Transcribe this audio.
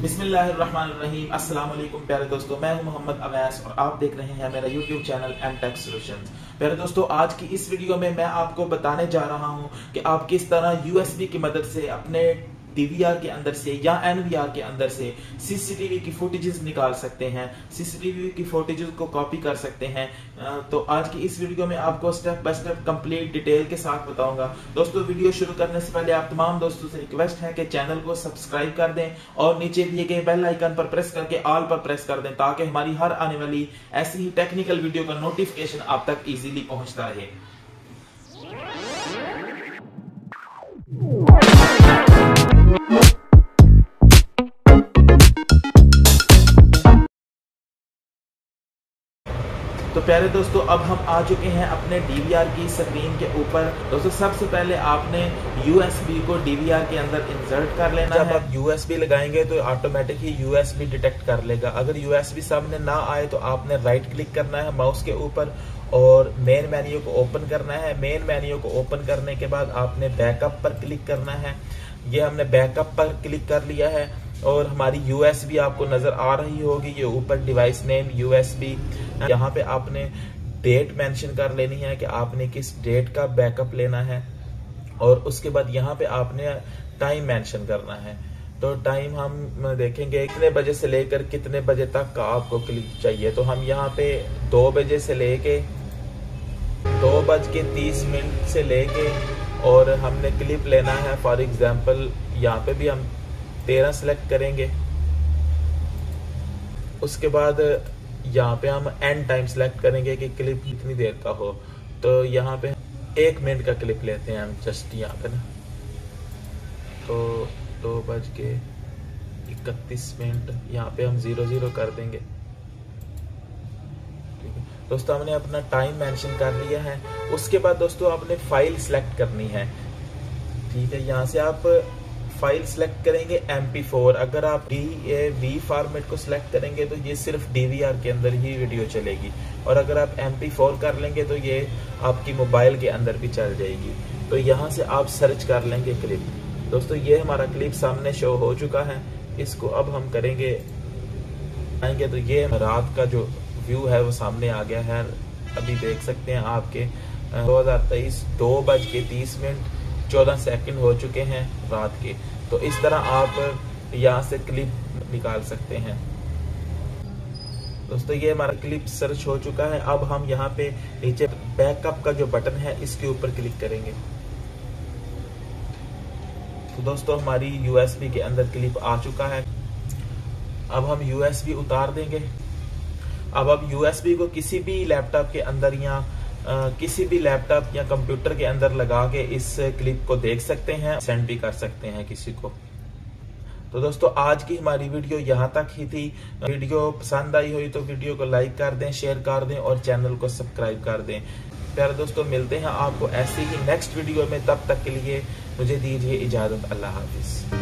बिस्मिल्लाहिर्रहमानिर्रहीम। अस्सलाम वालेकुम प्यारे दोस्तों, मैं हूं मोहम्मद अवैस और आप देख रहे हैं मेरा YouTube चैनल M-Tech Solutions। प्यारे दोस्तों, आज की इस वीडियो में मैं आपको बताने जा रहा हूं कि आप किस तरह USB की मदद से अपने DVR के अंदर से या NVR के अंदर से CCTV की फुटेजेस निकाल सकते हैं, CCTV की फुटेजेस को कॉपी कर सकते हैं। तो आज की इस वीडियो में आपको step by step complete detail के साथ बताऊंगा। दोस्तों, वीडियो शुरू करने से पहले आप तमाम दोस्तों से रिक्वेस्ट है कि चैनल को सब्सक्राइब कर दें और नीचे दिए गए बेल आइकन पर प्रेस करके ऑल पर प्रेस कर दें ताकि हमारी हर आने वाली ऐसी ही टेक्निकल वीडियो का नोटिफिकेशन आप तक इजीली पहुंचता रहे। तो प्यारे दोस्तों, अब हम आ चुके हैं अपने DVR की स्क्रीन के ऊपर। दोस्तों, सबसे पहले आपने USB को DVR के अंदर इंसर्ट कर लेना है। जब आप USB लगाएंगे तो ऑटोमेटिक ही USB डिटेक्ट कर लेगा। अगर USB सामने ना आए तो आपने राइट क्लिक करना है माउस के ऊपर और मेन मेन्यू को ओपन करना है। मेन मेन्यू को ओपन करने के बाद आपने बैकअप पर क्लिक करना है। ये हमने बैकअप पर क्लिक कर लिया है और हमारी USB आपको नजर आ रही होगी। ये ऊपर डिवाइस नेम USB, यहाँ पे आपने डेट मेंशन कर लेनी है कि आपने किस डेट का बैकअप लेना है और उसके बाद यहाँ पे आपने टाइम मेंशन करना है। तो टाइम हम देखेंगे कितने बजे से लेकर कितने बजे तक का आपको क्लिप चाहिए। तो हम यहाँ पे 2 बजे से लेके 2:30 से लेके और हमने क्लिप लेना है। फॉर एग्जाम्पल यहाँ पे भी हम 13 सेलेक्ट करेंगे। उसके बाद यहाँ पे हम एंड टाइम सेलेक्ट करेंगे कि क्लिप कितनी देर का हो। तो यहाँ पे 1 मिनट का क्लिप लेते हैं हम जस्ट यहाँ पे ना। तो 2:31 यहाँ पे हम 00 कर देंगे। दोस्तों, हमने अपना टाइम मेंशन कर लिया है। उसके बाद दोस्तों आपने फाइल सेलेक्ट करनी है। ठीक है, यहाँ से आप फाइल सेलेक्ट करेंगे MP4। अगर आप DAV फॉर्मेट को सेलेक्ट करेंगे तो ये सिर्फ DVR के अंदर ही वीडियो चलेगी और अगर आप MP4 कर लेंगे तो ये आपकी मोबाइल के अंदर भी चल जाएगी। तो यहाँ से आप सर्च कर लेंगे क्लिप। दोस्तों, ये हमारा क्लिप सामने शो हो चुका है। इसको अब हम करेंगे आएंगे तो ये रात का जो व्यू है वो सामने आ गया है। अभी देख सकते हैं आपके 2023 2:30 हो चुके हैं रात के। तो इस तरह आप यहाँ से क्लिप निकाल सकते हैं। दोस्तों, ये हमारा क्लिप सर्च हो चुका है। अब हम यहाँ पे नीचे बैकअप का जो बटन है इसके ऊपर क्लिक करेंगे। तो दोस्तों, हमारी USB के अंदर क्लिप आ चुका है। अब हम USB उतार देंगे। अब आप USB को किसी भी लैपटॉप के अंदर या किसी भी लैपटॉप या कंप्यूटर के अंदर लगा के इस क्लिप को देख सकते हैं, सेंड भी कर सकते हैं किसी को। तो दोस्तों, आज की हमारी वीडियो यहाँ तक ही थी। वीडियो पसंद आई हुई तो वीडियो को लाइक कर दें, शेयर कर दें और चैनल को सब्सक्राइब कर दें। प्यारे दोस्तों, मिलते हैं आपको ऐसी ही नेक्स्ट वीडियो में। तब तक के लिए मुझे दीजिए इजाजत। अल्लाह हाफिज।